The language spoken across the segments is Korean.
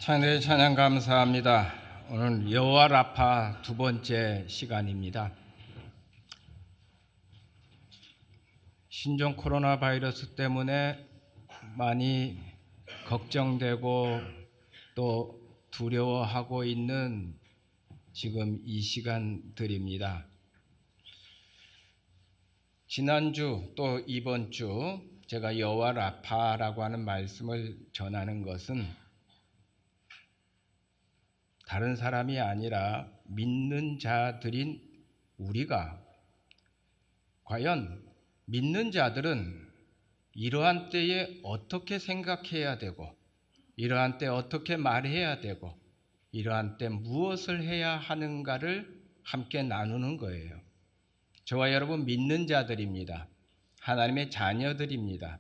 찬양 찬양 감사합니다. 오늘 여호와 라파 두 번째 시간입니다. 신종 코로나 바이러스 때문에 많이 걱정되고 또 두려워하고 있는 지금 이 시간들입니다. 지난주 또 이번 주 제가 여호와 라파라고 하는 말씀을 전하는 것은 다른 사람이 아니라 믿는 자들인 우리가 과연 믿는 자들은 이러한 때에 어떻게 생각해야 되고 이러한 때 어떻게 말해야 되고 이러한 때 무엇을 해야 하는가를 함께 나누는 거예요. 저와 여러분 믿는 자들입니다. 하나님의 자녀들입니다.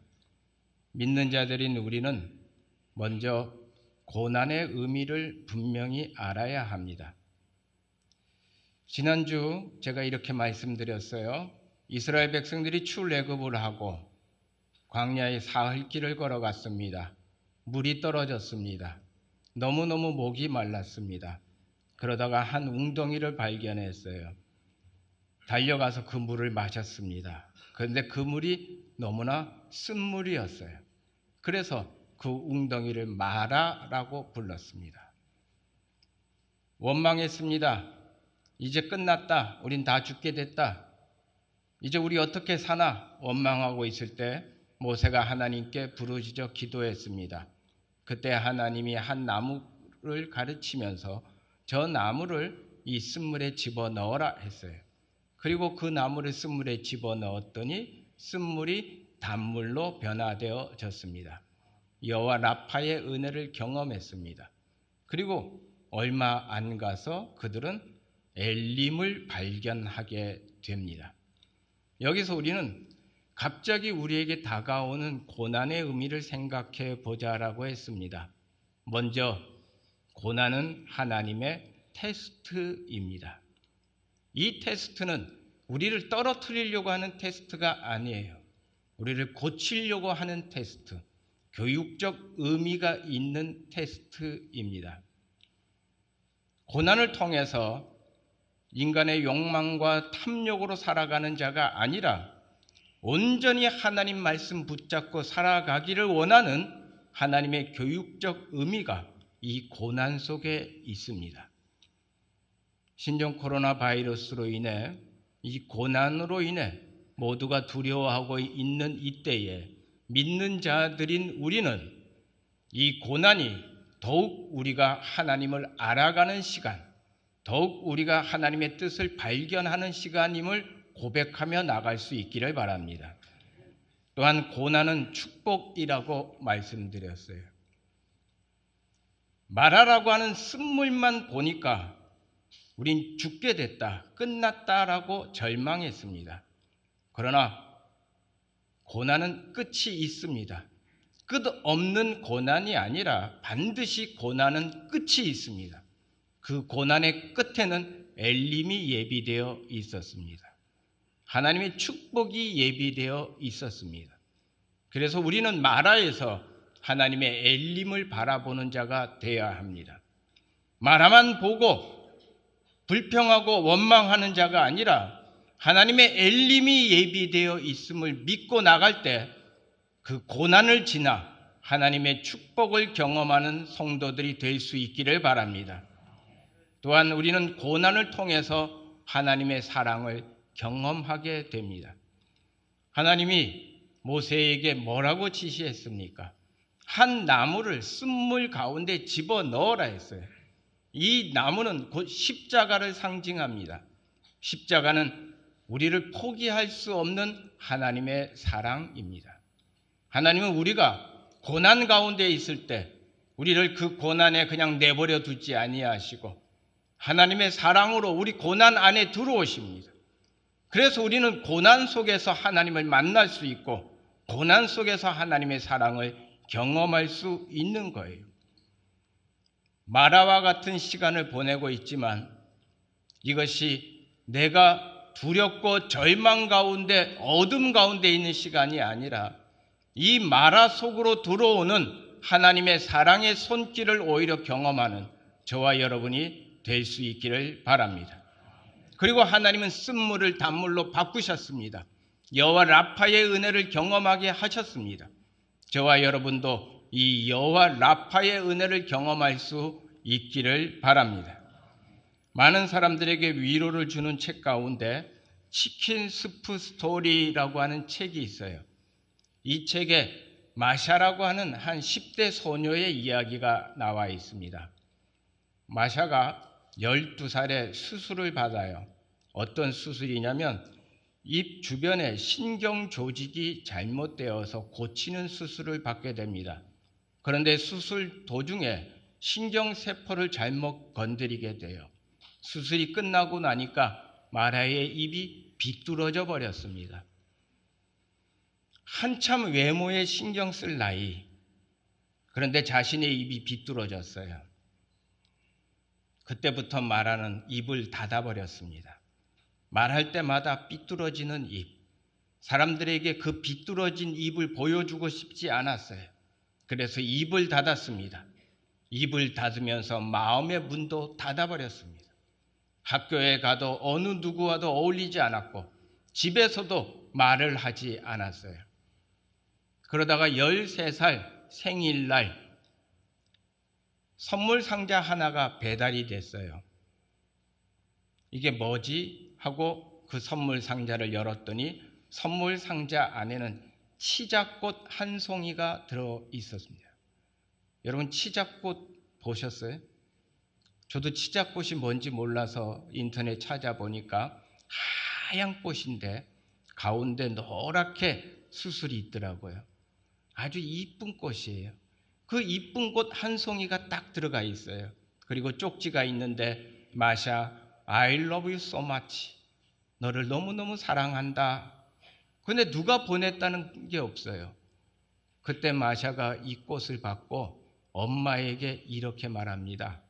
믿는 자들인 우리는 먼저 고난의 의미를 분명히 알아야 합니다. 지난주 제가 이렇게 말씀드렸어요. 이스라엘 백성들이 출애굽을 하고 광야의 사흘길을 걸어갔습니다. 물이 떨어졌습니다. 너무너무 목이 말랐습니다. 그러다가 한 웅덩이를 발견했어요. 달려가서 그 물을 마셨습니다. 그런데 그 물이 너무나 쓴물이었어요. 그래서 그 웅덩이를 마라라고 불렀습니다. 원망했습니다. 이제 끝났다. 우린 다 죽게 됐다. 이제 우리 어떻게 사나 원망하고 있을 때 모세가 하나님께 부르짖어 기도했습니다. 그때 하나님이 한 나무를 가르치면서 저 나무를 이 쓴물에 집어넣어라 했어요. 그리고 그 나무를 쓴물에 집어넣었더니 쓴물이 단물로 변화되어졌습니다. 여호와 라파의 은혜를 경험했습니다. 그리고 얼마 안 가서 그들은 엘림을 발견하게 됩니다. 여기서 우리는 갑자기 우리에게 다가오는 고난의 의미를 생각해 보자라고 했습니다. 먼저 고난은 하나님의 테스트입니다. 이 테스트는 우리를 떨어뜨리려고 하는 테스트가 아니에요. 우리를 고치려고 하는 테스트, 교육적 의미가 있는 테스트입니다. 고난을 통해서 인간의 욕망과 탐욕으로 살아가는 자가 아니라 온전히 하나님 말씀 붙잡고 살아가기를 원하는 하나님의 교육적 의미가 이 고난 속에 있습니다. 신종 코로나 바이러스로 인해 이 고난으로 인해 모두가 두려워하고 있는 이때에 믿는 자들인 우리는 이 고난이 더욱 우리가 하나님을 알아가는 시간, 더욱 우리가 하나님의 뜻을 발견하는 시간임을 고백하며 나갈 수 있기를 바랍니다. 또한 고난은 축복이라고 말씀드렸어요. 마라라고 하는 쓴물만 보니까 우린 죽게 됐다, 끝났다라고 절망했습니다. 그러나 고난은 끝이 있습니다. 끝없는 고난이 아니라 반드시 고난은 끝이 있습니다. 그 고난의 끝에는 엘림이 예비되어 있었습니다. 하나님의 축복이 예비되어 있었습니다. 그래서 우리는 마라에서 하나님의 엘림을 바라보는 자가 되어야 합니다. 마라만 보고 불평하고 원망하는 자가 아니라 하나님의 엘림이 예비되어 있음을 믿고 나갈 때 그 고난을 지나 하나님의 축복을 경험하는 성도들이 될 수 있기를 바랍니다. 또한 우리는 고난을 통해서 하나님의 사랑을 경험하게 됩니다. 하나님이 모세에게 뭐라고 지시했습니까? 한 나무를 쓴물 가운데 집어넣어라 했어요. 이 나무는 곧 십자가를 상징합니다. 십자가는 우리를 포기할 수 없는 하나님의 사랑입니다. 하나님은 우리가 고난 가운데 있을 때 우리를 그 고난에 그냥 내버려 두지 아니하시고 하나님의 사랑으로 우리 고난 안에 들어오십니다. 그래서 우리는 고난 속에서 하나님을 만날 수 있고 고난 속에서 하나님의 사랑을 경험할 수 있는 거예요. 마라와 같은 시간을 보내고 있지만 이것이 내가 두렵고 절망 가운데 어둠 가운데 있는 시간이 아니라 이 마라 속으로 들어오는 하나님의 사랑의 손길을 오히려 경험하는 저와 여러분이 될 수 있기를 바랍니다. 그리고 하나님은 쓴물을 단물로 바꾸셨습니다. 여호와 라파의 은혜를 경험하게 하셨습니다. 저와 여러분도 이 여호와 라파의 은혜를 경험할 수 있기를 바랍니다. 많은 사람들에게 위로를 주는 책 가운데 치킨 스프 스토리라고 하는 책이 있어요. 이 책에 마샤라고 하는 한 10대 소녀의 이야기가 나와 있습니다. 마샤가 12살에 수술을 받아요. 어떤 수술이냐면 입 주변에 신경 조직이 잘못되어서 고치는 수술을 받게 됩니다. 그런데 수술 도중에 신경세포를 잘못 건드리게 돼요. 수술이 끝나고 나니까 마라의 입이 비뚤어져 버렸습니다. 한참 외모에 신경 쓸 나이. 그런데 자신의 입이 비뚤어졌어요. 그때부터 마라는 입을 닫아버렸습니다. 말할 때마다 삐뚤어지는 입. 사람들에게 그 비뚤어진 입을 보여주고 싶지 않았어요. 그래서 입을 닫았습니다. 입을 닫으면서 마음의 문도 닫아버렸습니다. 학교에 가도 어느 누구와도 어울리지 않았고 집에서도 말을 하지 않았어요. 그러다가 13살 생일날 선물 상자 하나가 배달이 됐어요. 이게 뭐지? 하고 그 선물 상자를 열었더니 선물 상자 안에는 치자꽃 한 송이가 들어 있었습니다. 여러분 치자꽃 보셨어요? 저도 치자꽃이 뭔지 몰라서 인터넷 찾아보니까 하얀 꽃인데 가운데 노랗게 수술이 있더라고요. 아주 이쁜 꽃이에요. 그 이쁜 꽃 한 송이가 딱 들어가 있어요. 그리고 쪽지가 있는데 마샤, I love you so much. 너를 너무너무 사랑한다. 근데 누가 보냈다는 게 없어요. 그때 마샤가 이 꽃을 받고 엄마에게 이렇게 말합니다.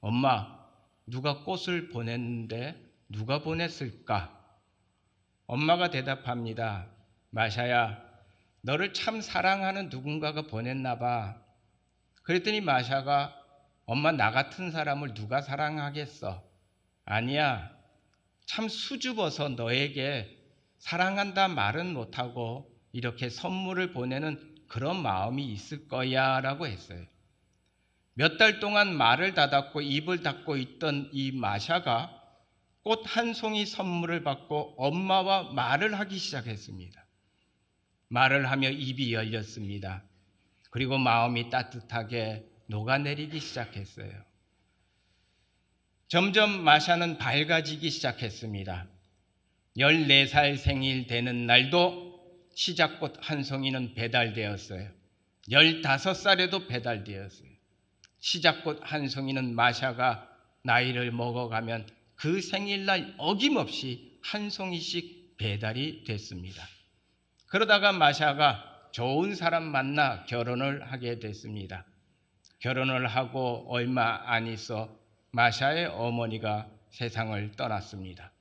엄마, 누가 꽃을 보냈는데 누가 보냈을까? 엄마가 대답합니다. 마샤야, 너를 참 사랑하는 누군가가 보냈나 봐. 그랬더니 마샤가 엄마 나 같은 사람을 누가 사랑하겠어? 아니야. 참 수줍어서 너에게 사랑한다 말은 못하고 이렇게 선물을 보내는 그런 마음이 있을 거야 라고 했어요. 몇 달 동안 말을 닫았고 입을 닫고 있던 이 마샤가 꽃 한 송이 선물을 받고 엄마와 말을 하기 시작했습니다. 말을 하며 입이 열렸습니다. 그리고 마음이 따뜻하게 녹아내리기 시작했어요. 점점 마샤는 밝아지기 시작했습니다. 14살 생일 되는 날도 치자꽃 한 송이는 배달되었어요. 15살에도 배달되었어요. 치자꽃 한 송이는 마샤가 나이를 먹어가면 그 생일날 어김없이 한 송이씩 배달이 됐습니다. 그러다가 마샤가 좋은 사람 만나 결혼을 하게 됐습니다. 결혼을 하고 얼마 안 있어 마샤의 어머니가 세상을 떠났습니다.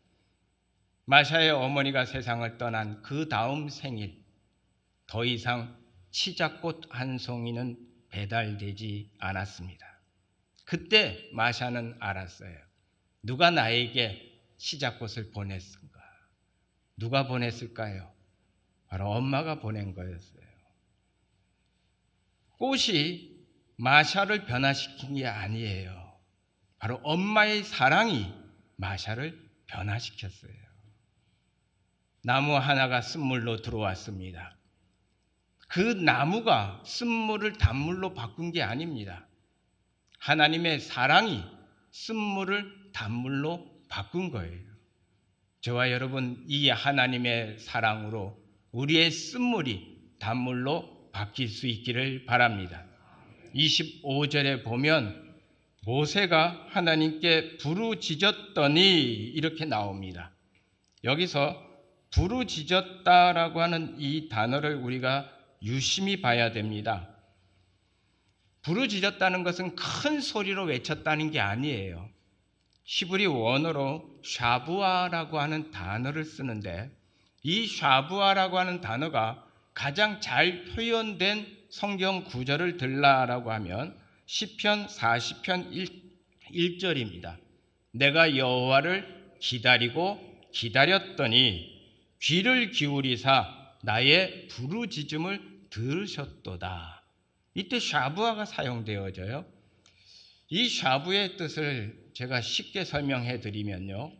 마샤의 어머니가 세상을 떠난 그 다음 생일, 더 이상 치자꽃 한 송이는 배달되지 않았습니다. 그때 마샤는 알았어요. 누가 나에게 치자꽃을 보냈을까? 누가 보냈을까요? 바로 엄마가 보낸 거였어요. 꽃이 마샤를 변화시킨 게 아니에요. 바로 엄마의 사랑이 마샤를 변화시켰어요. 나무 하나가 쓴물로 들어왔습니다. 그 나무가 쓴물을 단물로 바꾼 게 아닙니다. 하나님의 사랑이 쓴물을 단물로 바꾼 거예요. 저와 여러분, 이 하나님의 사랑으로 우리의 쓴물이 단물로 바뀔 수 있기를 바랍니다. 25절에 보면 모세가 하나님께 부르짖었더니 이렇게 나옵니다. 여기서 부르짖었다라고 하는 이 단어를 우리가 유심히 봐야 됩니다. 부르짖었다는 것은 큰 소리로 외쳤다는 게 아니에요. 히브리 원어로 샤부아라고 하는 단어를 쓰는데 이 샤부아라고 하는 단어가 가장 잘 표현된 성경 구절을 들라라고 하면 시편 40편 1절입니다. 내가 여호와를 기다리고 기다렸더니 귀를 기울이사 나의 부르짖음을 들으셨도다. 이때 샤부아가 사용되어져요. 이 샤부의 뜻을 제가 쉽게 설명해 드리면요,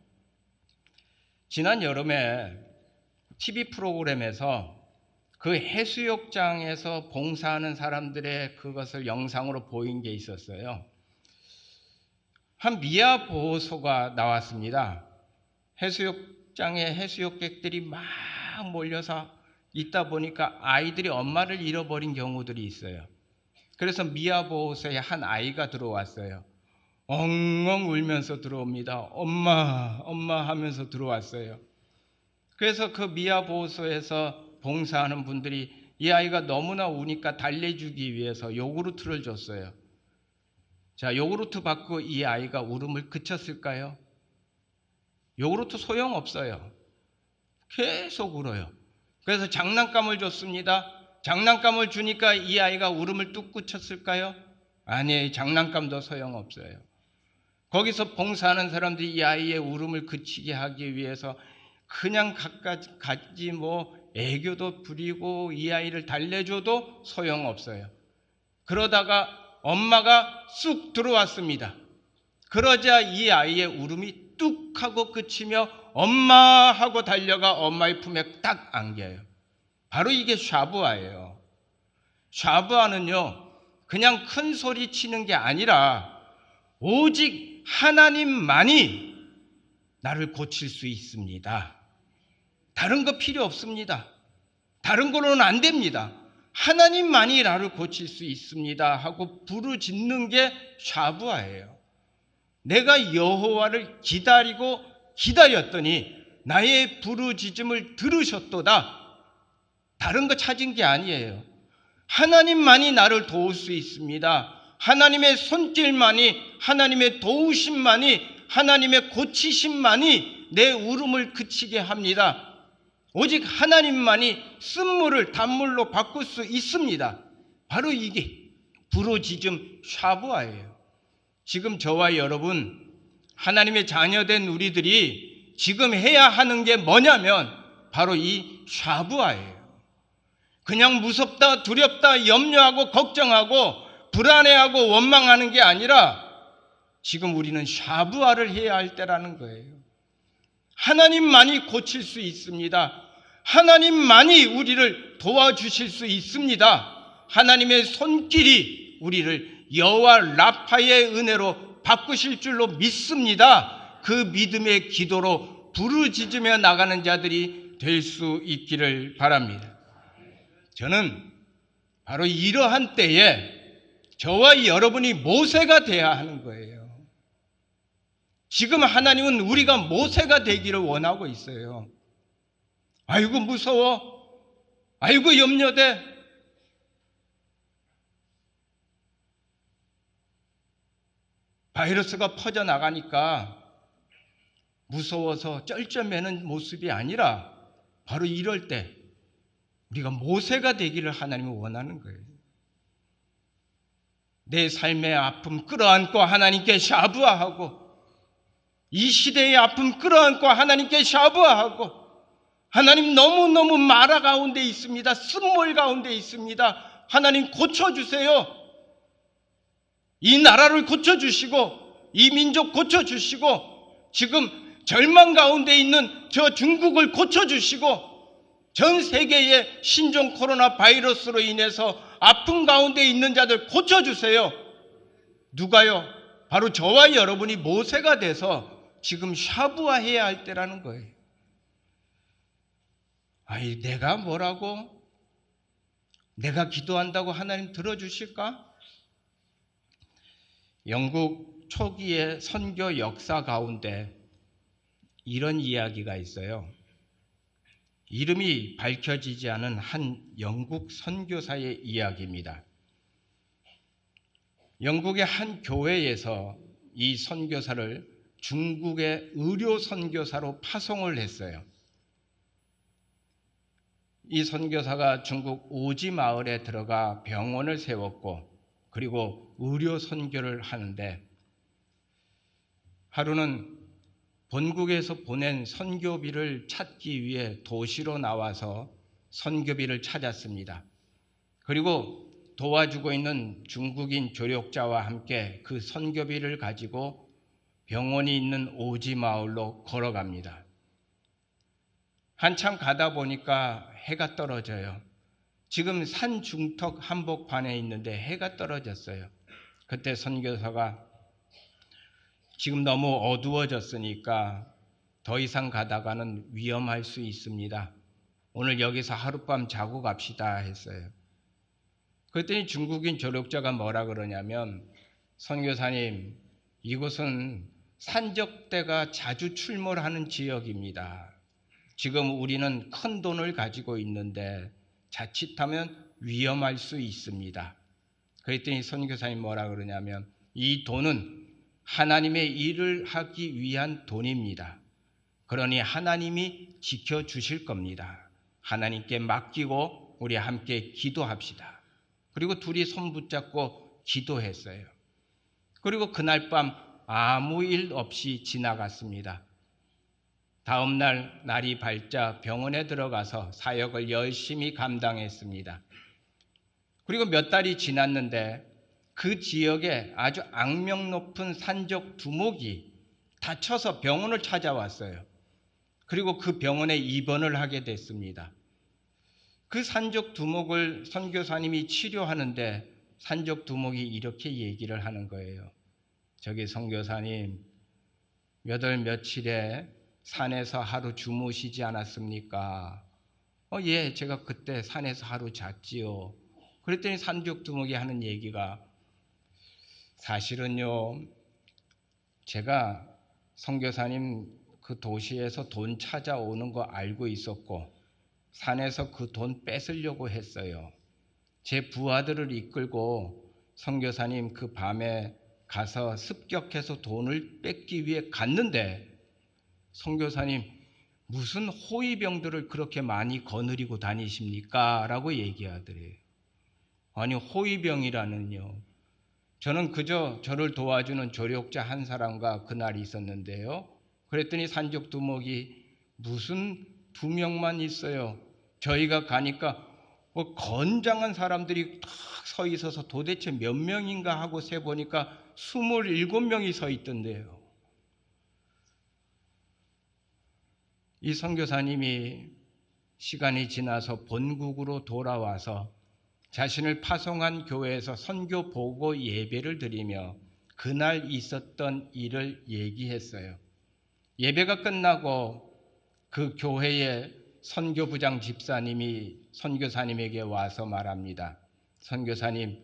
지난 여름에 TV 프로그램에서 그 해수욕장에서 봉사하는 사람들의 그것을 영상으로 보인 게 있었어요. 한 미아 보호소가 나왔습니다. 해수욕장에 해수욕객들이 막 몰려서 있다 보니까 아이들이 엄마를 잃어버린 경우들이 있어요. 그래서 미아 보호소에 한 아이가 들어왔어요. 엉엉 울면서 들어옵니다. 엄마, 엄마 하면서 들어왔어요. 그래서 그 미아 보호소에서 봉사하는 분들이 이 아이가 너무나 우니까 달래주기 위해서 요구르트를 줬어요. 자, 요구르트 받고 이 아이가 울음을 그쳤을까요? 요구르트 소용없어요. 계속 울어요. 그래서 장난감을 줬습니다. 장난감을 주니까 이 아이가 울음을 뚝 그쳤을까요? 아니에요. 장난감도 소용없어요. 거기서 봉사하는 사람들이 이 아이의 울음을 그치게 하기 위해서 그냥 갖가지 애교도 부리고 이 아이를 달래줘도 소용없어요. 그러다가 엄마가 쑥 들어왔습니다. 그러자 이 아이의 울음이 뚝 하고 그치며 엄마 하고 달려가 엄마의 품에 딱 안겨요. 바로 이게 샤부아예요. 샤부아는요, 그냥 큰 소리 치는 게 아니라 오직 하나님만이 나를 고칠 수 있습니다. 다른 거 필요 없습니다. 다른 거로는 안 됩니다. 하나님만이 나를 고칠 수 있습니다 하고 부르짖는 게 샤부아예요. 내가 여호와를 기다리고 기다렸더니 나의 부르짖음을 들으셨도다. 다른 거 찾은 게 아니에요. 하나님만이 나를 도울 수 있습니다. 하나님의 손길만이, 하나님의 도우심만이, 하나님의 고치심만이 내 울음을 그치게 합니다. 오직 하나님만이 쓴물을 단물로 바꿀 수 있습니다. 바로 이게 부르짖음 샤부아예요. 지금 저와 여러분, 하나님의 자녀된 우리들이 지금 해야 하는 게 뭐냐면 바로 이 샤부아예요. 그냥 무섭다, 두렵다, 염려하고 걱정하고 불안해하고 원망하는 게 아니라 지금 우리는 샤부아를 해야 할 때라는 거예요. 하나님만이 고칠 수 있습니다. 하나님만이 우리를 도와주실 수 있습니다. 하나님의 손길이 우리를 여호와 라파의 은혜로 바꾸실 줄로 믿습니다. 그 믿음의 기도로 부르짖으며 나가는 자들이 될 수 있기를 바랍니다. 저는 바로 이러한 때에 저와 여러분이 모세가 되어야 하는 거예요. 지금 하나님은 우리가 모세가 되기를 원하고 있어요. 아이고 무서워, 아이고 염려돼, 바이러스가 퍼져나가니까 무서워서 쩔쩔매는 모습이 아니라 바로 이럴 때 우리가 모세가 되기를 하나님은 원하는 거예요. 내 삶의 아픔 끌어안고 하나님께 샤부아하고, 이 시대의 아픔 끌어안고 하나님께 샤부아하고, 하나님 너무너무 마라 가운데 있습니다. 쓴물 가운데 있습니다. 하나님 고쳐주세요. 이 나라를 고쳐주시고 이 민족 고쳐주시고 지금 절망 가운데 있는 저 중국을 고쳐주시고 전 세계의 신종 코로나 바이러스로 인해서 아픔 가운데 있는 자들 고쳐주세요. 누가요? 바로 저와 여러분이 모세가 돼서 지금 샤부아해야 할 때라는 거예요. 아이, 내가 뭐라고? 내가 기도한다고 하나님 들어주실까? 영국 초기의 선교 역사 가운데 이런 이야기가 있어요. 이름이 밝혀지지 않은 한 영국 선교사의 이야기입니다. 영국의 한 교회에서 이 선교사를 중국의 의료 선교사로 파송을 했어요. 이 선교사가 중국 오지 마을에 들어가 병원을 세웠고 그리고 의료 선교를 하는데 하루는 본국에서 보낸 선교비를 찾기 위해 도시로 나와서 선교비를 찾았습니다. 그리고 도와주고 있는 중국인 조력자와 함께 그 선교비를 가지고 병원이 있는 오지 마을로 걸어갑니다. 한참 가다 보니까 해가 떨어져요. 지금 산 중턱 한복판에 있는데 해가 떨어졌어요. 그때 선교사가 지금 너무 어두워졌으니까 더 이상 가다가는 위험할 수 있습니다. 오늘 여기서 하룻밤 자고 갑시다 했어요. 그랬더니 중국인 조력자가 뭐라 그러냐면, 선교사님, 이곳은 산적대가 자주 출몰하는 지역입니다. 지금 우리는 큰 돈을 가지고 있는데 자칫하면 위험할 수 있습니다. 그랬더니 선교사님 뭐라 그러냐면, 이 돈은 하나님의 일을 하기 위한 돈입니다. 그러니 하나님이 지켜주실 겁니다. 하나님께 맡기고 우리 함께 기도합시다. 그리고 둘이 손 붙잡고 기도했어요. 그리고 그날 밤 아무 일 없이 지나갔습니다. 다음 날 날이 밝자 병원에 들어가서 사역을 열심히 감당했습니다. 그리고 몇 달이 지났는데 그 지역에 아주 악명 높은 산적 두목이 다쳐서 병원을 찾아왔어요. 그리고 그 병원에 입원을 하게 됐습니다. 그 산적 두목을 선교사님이 치료하는데 산적 두목이 이렇게 얘기를 하는 거예요. 저기 선교사님, 몇 월 며칠에 산에서 하루 주무시지 않았습니까? 예, 제가 그때 산에서 하루 잤지요. 그랬더니 산적 두목이 하는 얘기가, 사실은요, 제가 선교사님 그 도시에서 돈 찾아오는 거 알고 있었고 산에서 그 돈 뺏으려고 했어요. 제 부하들을 이끌고 선교사님 그 밤에 가서 습격해서 돈을 뺏기 위해 갔는데 선교사님 무슨 호위병들을 그렇게 많이 거느리고 다니십니까? 라고 얘기하더래요. 아니, 호위병이라는요, 저는 그저 저를 도와주는 조력자 한 사람과 그날 있었는데요. 그랬더니 산적 두목이 무슨 2명만 있어요. 저희가 가니까 건장한 사람들이 딱 서 있어서 도대체 몇 명인가 하고 세보니까 27명이 서 있던데요. 이 선교사님이 시간이 지나서 본국으로 돌아와서 자신을 파송한 교회에서 선교 보고 예배를 드리며 그날 있었던 일을 얘기했어요. 예배가 끝나고 그 교회의 선교부장 집사님이 선교사님에게 와서 말합니다. 선교사님,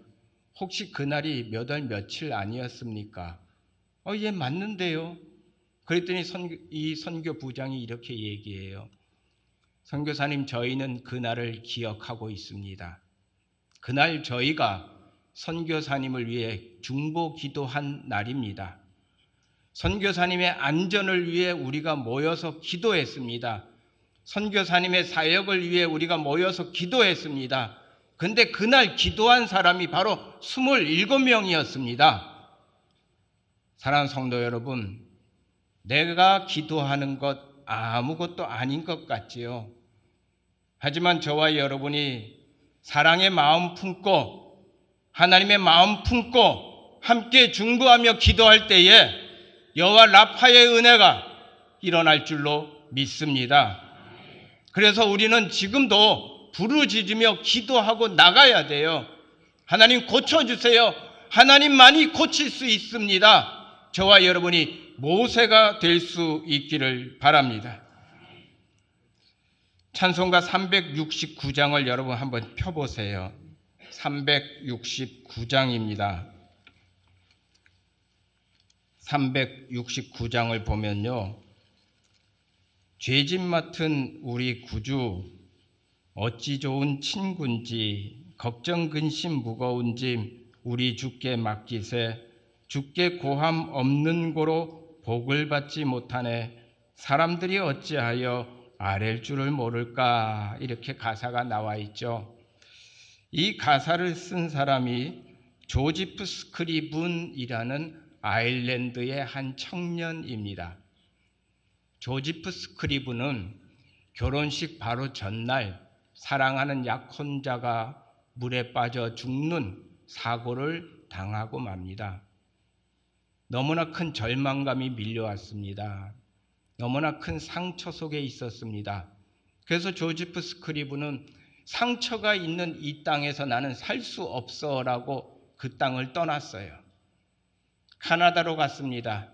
혹시 그날이 몇 월 며칠 아니었습니까? 예, 맞는데요. 그랬더니 이 선교부장이 이렇게 얘기해요. 선교사님, 저희는 그날을 기억하고 있습니다. 그날 저희가 선교사님을 위해 중보 기도한 날입니다. 선교사님의 안전을 위해 우리가 모여서 기도했습니다. 선교사님의 사역을 위해 우리가 모여서 기도했습니다. 근데 그날 기도한 사람이 바로 27명이었습니다. 사랑하는 성도 여러분, 내가 기도하는 것 아무것도 아닌 것 같지요. 하지만 저와 여러분이 사랑의 마음 품고 하나님의 마음 품고 함께 중보하며 기도할 때에 여호와 라파의 은혜가 일어날 줄로 믿습니다. 그래서 우리는 지금도 부르짖으며 기도하고 나가야 돼요. 하나님 고쳐주세요. 하나님만이 고칠 수 있습니다. 저와 여러분이 모세가 될 수 있기를 바랍니다. 찬송가 369장을 여러분 한번 펴보세요. 369장입니다. 369장을 보면요, 죄짐 맡은 우리 구주 어찌 좋은 친군지 걱정 근심 무거운 짐 우리 주께 맡기세 주께 고함 없는 고로 복을 받지 못하네 사람들이 어찌하여 아랠 줄을 모를까, 이렇게 가사가 나와 있죠. 이 가사를 쓴 사람이 조지프 스크리븐이라는 아일랜드의 한 청년입니다. 조지프 스크리븐은 결혼식 바로 전날 사랑하는 약혼자가 물에 빠져 죽는 사고를 당하고 맙니다. 너무나 큰 절망감이 밀려왔습니다. 너무나 큰 상처 속에 있었습니다. 그래서 조지프 스크리븐은 상처가 있는 이 땅에서 나는 살 수 없어라고 그 땅을 떠났어요. 카나다로 갔습니다.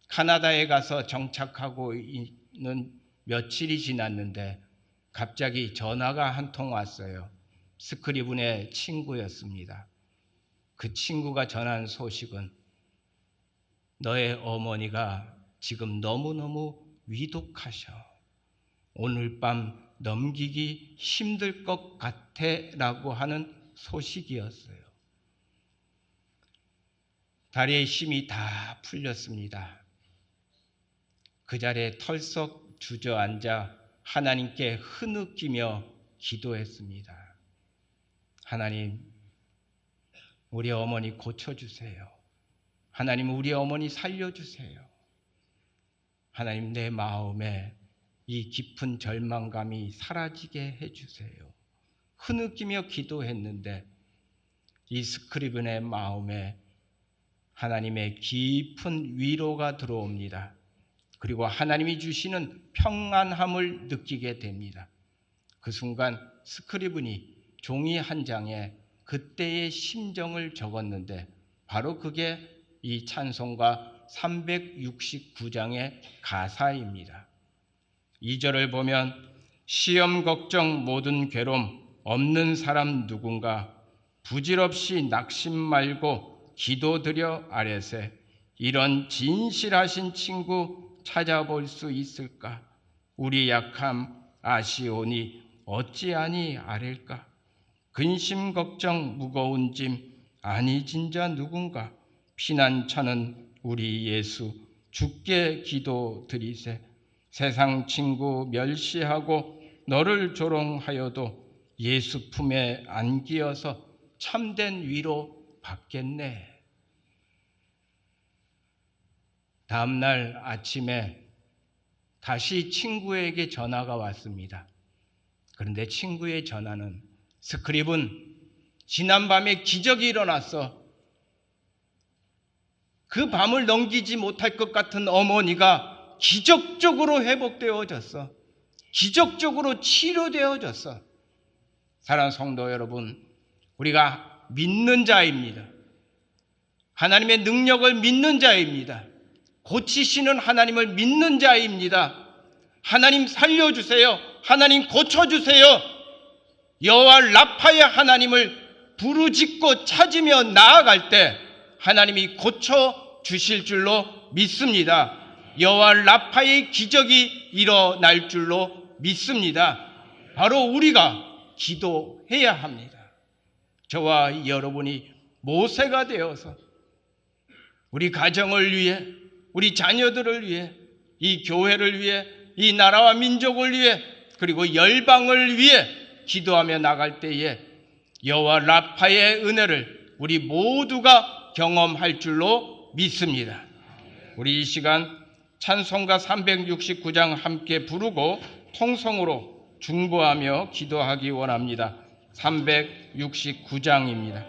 카나다에 가서 정착하고 있는 며칠이 지났는데 갑자기 전화가 한 통 왔어요. 스크리븐의 친구였습니다. 그 친구가 전한 소식은 너의 어머니가 지금 너무너무 위독하셔. 오늘 밤 넘기기 힘들 것 같아 라고 하는 소식이었어요. 다리에 힘이 다 풀렸습니다. 그 자리에 털썩 주저앉아 하나님께 흐느끼며 기도했습니다. 하나님, 우리 어머니 고쳐주세요. 하나님, 우리 어머니 살려주세요. 하나님, 내 마음에 이 깊은 절망감이 사라지게 해주세요. 흐느끼며 기도했는데 이 스크리븐의 마음에 하나님의 깊은 위로가 들어옵니다. 그리고 하나님이 주시는 평안함을 느끼게 됩니다. 그 순간 스크리븐이 종이 한 장에 그때의 심정을 적었는데 바로 그게 이 찬송가 369장의 가사입니다. 2절을 보면 시험 걱정 모든 괴로움 없는 사람 누군가 부질없이 낙심 말고 기도드려 아뢰세 이런 진실하신 친구 찾아볼 수 있을까? 우리 약함 아시오니 어찌하니 아랠까? 근심 걱정 무거운 짐 아니 진자 누군가 피난처는 우리 예수 주께 기도드리세 세상 친구 멸시하고 너를 조롱하여도 예수 품에 안기어서 참된 위로 받겠네. 다음 날 아침에 다시 친구에게 전화가 왔습니다. 그런데 친구의 전화는 스크리븐, 지난밤에 기적이 일어났어. 그 밤을 넘기지 못할 것 같은 어머니가 기적적으로 회복되어졌어. 기적적으로 치료되어졌어. 사랑하는 성도 여러분, 우리가 믿는 자입니다. 하나님의 능력을 믿는 자입니다. 고치시는 하나님을 믿는 자입니다. 하나님 살려주세요. 하나님 고쳐주세요. 여호와 라파의 하나님을 부르짖고 찾으며 나아갈 때 하나님이 고쳐주실 줄로 믿습니다. 여호와 라파의 기적이 일어날 줄로 믿습니다. 바로 우리가 기도해야 합니다. 저와 여러분이 모세가 되어서 우리 가정을 위해, 우리 자녀들을 위해, 이 교회를 위해, 이 나라와 민족을 위해, 그리고 열방을 위해 기도하며 나갈 때에 여호와 라파의 은혜를 우리 모두가 경험할 줄로 믿습니다. 우리 이 시간 찬송가 369장 함께 부르고 통성으로 중보하며 기도하기 원합니다. 369장입니다.